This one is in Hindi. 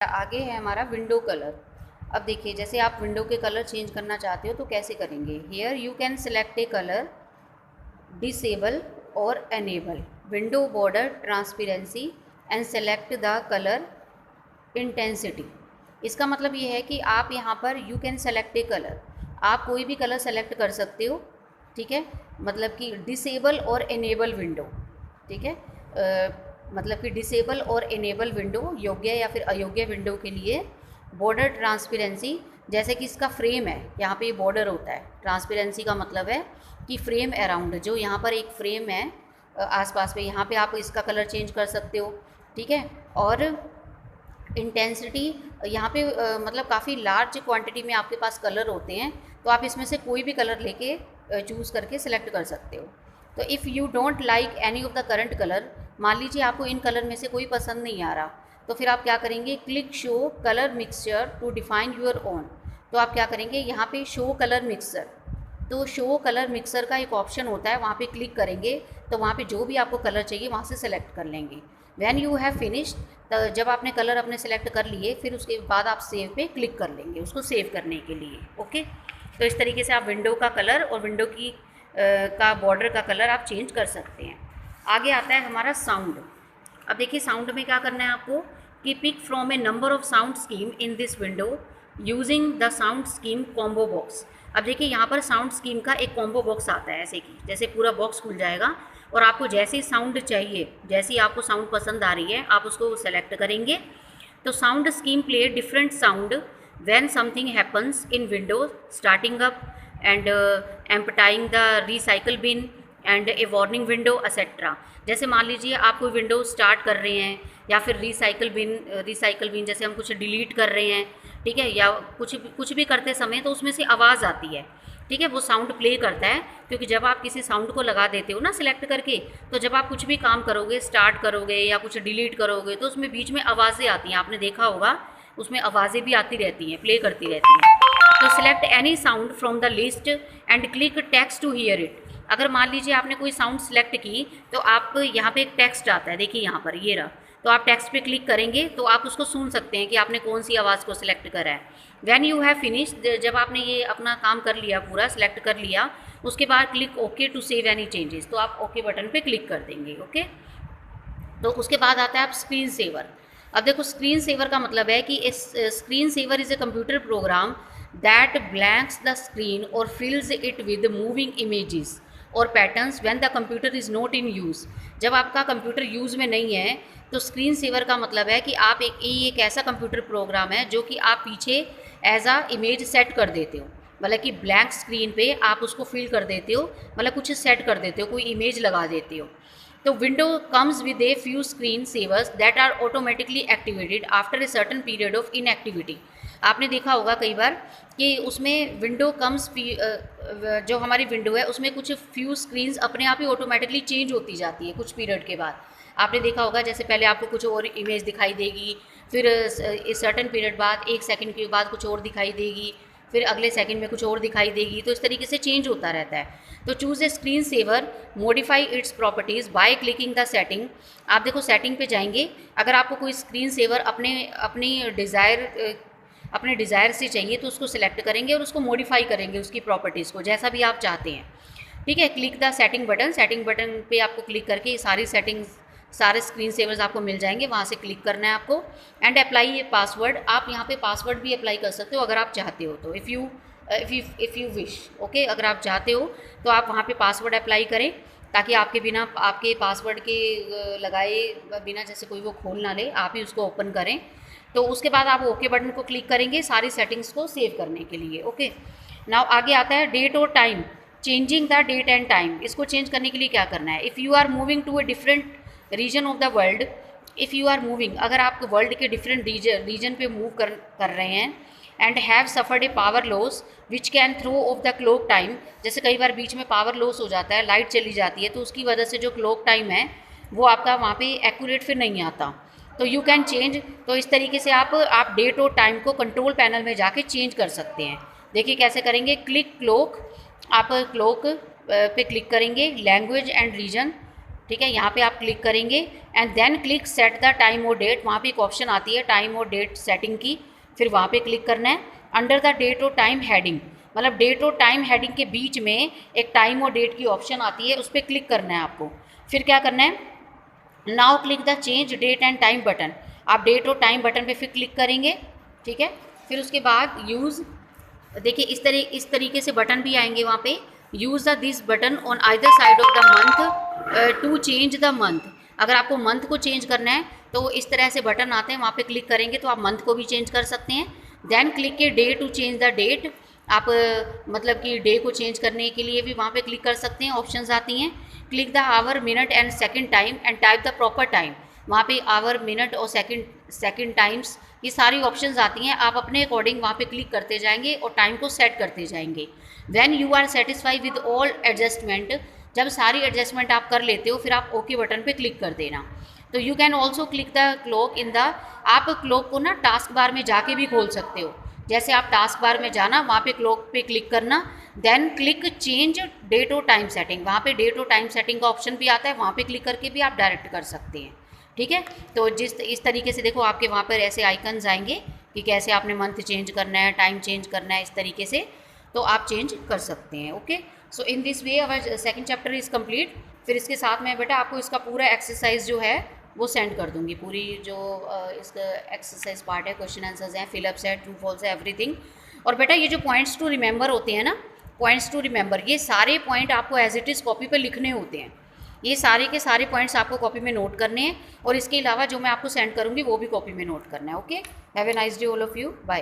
आगे है हमारा विंडो कलर। अब देखिए, जैसे आप विंडो के कलर चेंज करना चाहते हो तो कैसे करेंगे। Here you can select a colour, disable और enable window border transparency and select the colour intensity. इसका मतलब ये है कि आप यहाँ पर you can select a colour, आप कोई भी कलर सेलेक्ट कर सकते हो, ठीक है। मतलब कि डिसेबल और एनेबल विंडो, ठीक है। मतलब कि डिसेबल और इनेबल विंडो, योग्य या फिर अयोग्य विंडो के लिए बॉर्डर ट्रांसपेरेंसी, जैसे कि इसका फ्रेम है, यहाँ पे बॉर्डर होता है। ट्रांसपेरेंसी का मतलब है कि फ्रेम अराउंड, जो यहाँ पर एक फ्रेम है आसपास में, यहाँ पे आप इसका कलर चेंज कर सकते हो, ठीक है। और इंटेंसिटी, यहाँ पे मतलब काफ़ी लार्ज क्वांटिटी में आपके पास कलर होते हैं, तो आप इसमें से कोई भी कलर लेके चूज़ करके सिलेक्ट कर सकते हो। तो if you don't like any of the current colour, मान लीजिए आपको इन कलर में से कोई पसंद नहीं आ रहा, तो फिर आप क्या करेंगे, click show colour mixture to define your own. तो आप क्या करेंगे, यहाँ पे शो कलर मिक्सचर, तो शो कलर मिक्सर का एक ऑप्शन होता है, वहाँ पे क्लिक करेंगे तो वहाँ पे जो भी आपको कलर चाहिए वहाँ से सेलेक्ट कर लेंगे। व्हेन यू हैव फिनिश्ड, तो जब आपने कलर अपने सेलेक्ट कर लिए, फिर उसके बाद आप सेव पे क्लिक कर लेंगे उसको सेव करने के लिए। ओके, तो इस तरीके से आप विंडो का कलर और विंडो की का बॉर्डर का कलर आप चेंज कर सकते हैं। आगे आता है हमारा साउंड। अब देखिए, साउंड में क्या करना है आपको कि pick from a number of sound scheme in this window using the sound scheme combo box. अब देखिए, यहाँ पर साउंड स्कीम का एक कॉम्बो बॉक्स आता है, ऐसे कि जैसे पूरा बॉक्स खुल जाएगा और आपको जैसी साउंड चाहिए, जैसी आपको साउंड पसंद आ रही है, आप उसको सेलेक्ट करेंगे। तो sound scheme play different sound when something happens in window starting up and emptying the recycle bin and a warning window etcetera. जैसे मान लीजिए आप कोई विंडो स्टार्ट कर रहे हैं, या फिर रिसाइकल बिन जैसे हम कुछ डिलीट कर रहे हैं, ठीक है, या कुछ भी करते समय तो उसमें से आवाज़ आती है, ठीक है, वो साउंड प्ले करता है। क्योंकि जब आप किसी साउंड को लगा देते हो ना सिलेक्ट करके, तो जब आप कुछ भी काम करोगे, स्टार्ट करोगे या कुछ डिलीट करोगे, तो उसमें बीच में आवाज़ें आती हैं, आपने देखा होगा, उसमें आवाज़ें भी आती रहती हैं, प्ले करती रहती हैं। तो select any sound from the list and click test to hear it. अगर मान लीजिए आपने कोई साउंड सेलेक्ट की, तो आप यहाँ पे एक टेक्स्ट आता है, देखिए यहाँ पर ये रहा, तो आप टेक्स्ट पे क्लिक करेंगे तो आप उसको सुन सकते हैं कि आपने कौन सी आवाज़ को सिलेक्ट करा है। व्हेन यू हैव फिनिश्ड, जब आपने ये अपना काम कर लिया, पूरा सिलेक्ट कर लिया, उसके बाद click okay to save any changes, तो आप ओके बटन पे क्लिक कर देंगे। ओके, तो उसके बाद आता है आप स्क्रीन सेवर। अब देखो, स्क्रीन सेवर का मतलब है कि screen saver is a computer program that blanks the screen और fills it with moving images और patterns when the computer is not in use. जब आपका कंप्यूटर यूज़ में नहीं है, तो स्क्रीन सेवर का मतलब है कि आप एक ऐसा कंप्यूटर प्रोग्राम है जो कि आप पीछे एज आ इमेज सेट कर देते हो, मतलब कि ब्लैंक स्क्रीन पे आप उसको फिल कर देते हो, मतलब कुछ सेट कर देते हो, कोई इमेज लगा देते हो। तो window comes with a few screen savers that are automatically activated after a certain period of inactivity. आपने देखा होगा कई बार कि उसमें विंडो कम्स, जो हमारी विंडो है उसमें कुछ फ्यू स्क्रीन्स अपने आप ही ऑटोमेटिकली चेंज होती जाती है कुछ पीरियड के बाद। आपने देखा होगा, जैसे पहले आपको कुछ और इमेज दिखाई देगी, फिर इस सर्टन पीरियड बाद 1 सेकंड के बाद कुछ और दिखाई देगी, फिर अगले सेकंड में कुछ और दिखाई देगी, तो इस तरीके से चेंज होता रहता है। तो choose a screen saver, modify its properties by clicking the setting. आप देखो सेटिंग पे जाएंगे, अगर आपको कोई स्क्रीन सेवर अपने डिज़ायर से चाहिए तो उसको सिलेक्ट करेंगे और उसको मॉडिफाई करेंगे, उसकी प्रॉपर्टीज़ को जैसा भी आप चाहते हैं, ठीक है। Click the setting button, setting button पे आपको क्लिक करके सारी सेटिंग्स, सारे स्क्रीन सेवर्स आपको मिल जाएंगे, वहाँ से क्लिक करना है आपको। एंड अप्लाई ये पासवर्ड, आप यहाँ पे पासवर्ड भी अप्लाई कर सकते हो अगर आप चाहते हो तो, इफ़ यू विश। ओके, अगर आप चाहते हो तो आप वहाँ पे पासवर्ड अप्लाई करें, ताकि आपके पासवर्ड के लगाए बिना जैसे कोई वो खोल ना ले, आप ही उसको ओपन करें। तो उसके बाद आप ओके बटन को क्लिक करेंगे सारी सेटिंग्स को सेव करने के लिए। ओके, नाउ आगे आता है डेट और time, changing the date and time. इसको चेंज करने के लिए क्या करना है, if you are moving to a different region of the world, if you are moving, अगर आप वर्ल्ड के डिफरेंट रीजन पे मूव कर रहे हैं, and have suffered a power loss which can throw off the clock time, जैसे कई बार बीच में पावर लॉस हो जाता है, लाइट चली जाती है, तो उसकी वजह से जो क्लॉक टाइम है वो आपका वहाँ पे एक्यूरेट फिर नहीं आता, तो यू कैन चेंज। तो इस तरीके से आप डेट और टाइम को कंट्रोल पैनल में जाके चेंज कर सकते हैं। देखिए कैसे करेंगे, क्लिक क्लॉक, आप क्लॉक पे क्लिक करेंगे, लैंग्वेज एंड रीजन, ठीक है, यहाँ पे आप क्लिक करेंगे and then click set the time और डेट। वहाँ पे एक ऑप्शन आती है टाइम और डेट सेटिंग की, फिर वहाँ पे क्लिक करना है। अंडर द डेट और टाइम हेडिंग, मतलब डेट और टाइम हेडिंग के बीच में एक टाइम और डेट की ऑप्शन आती है, उस पर क्लिक करना है आपको। फिर क्या करना है, now click the change date and time button. आप डेट और टाइम बटन पे फिर क्लिक करेंगे, ठीक है। फिर उसके बाद यूज़, देखिए इस तरीके से बटन भी आएंगे वहाँ पे। Use the this button on either side of the month to change the month. अगर आपको मंथ को चेंज करना है तो इस तरह से बटन आते हैं, वहाँ पे क्लिक करेंगे तो आप मंथ को भी चेंज कर सकते हैं। Then click the day to change the date. आप मतलब कि डे को चेंज करने के लिए भी वहाँ पे क्लिक कर सकते हैं, ऑप्शंस आती हैं। Click the hour, minute and second time and type the proper time. वहाँ पे आवर, मिनट और सेकंड टाइम्स, ये सारी ऑप्शंस आती हैं। आप अपने अकॉर्डिंग वहाँ पे क्लिक करते जाएंगे और टाइम को सेट करते जाएंगे। When you are satisfy with all adjustment, जब सारी एडजस्टमेंट आप कर लेते हो फिर आप ओके बटन पे क्लिक कर देना। तो you can also click the clock in the, आप क्लॉक को ना टास्क बार में जाके भी खोल सकते हो। जैसे आप टास्क बार में जाना, वहाँ पे क्लॉक पे क्लिक करना, देन क्लिक चेंज डेट और टाइम सेटिंग। वहाँ पे डेट और टाइम सेटिंग का ऑप्शन भी आता है, वहाँ पे क्लिक करके भी आप डायरेक्ट कर सकते हैं, ठीक है। तो इस तरीके से देखो आपके वहाँ पर ऐसे आइकन्स आएंगे कि कैसे आपने मंथ चेंज करना है, टाइम चेंज करना है, इस तरीके से तो आप चेंज कर सकते हैं। Okay, so in this way our second chapter is complete. फिर इसके साथ में बेटा आपको इसका पूरा एक्सरसाइज जो है वो सेंड कर दूंगी, पूरी जो इसका एक्सरसाइज पार्ट है, क्वेश्चन आंसर्स हैं, फिलअप्स है, ट्रू फॉल्स है, एवरीथिंग। और बेटा ये जो पॉइंट्स टू रिमेंबर होते हैं ना, पॉइंट्स टू रिमेंबर, ये सारे पॉइंट आपको एज इट इज़ कॉपी पे लिखने होते हैं। ये सारे के सारे पॉइंट्स आपको कॉपी में नोट करने हैं और इसके अलावा जो मैं आपको सेंड करूँगी वो भी कॉपी में नोट करना है। Okay, have a nice day all of you, bye.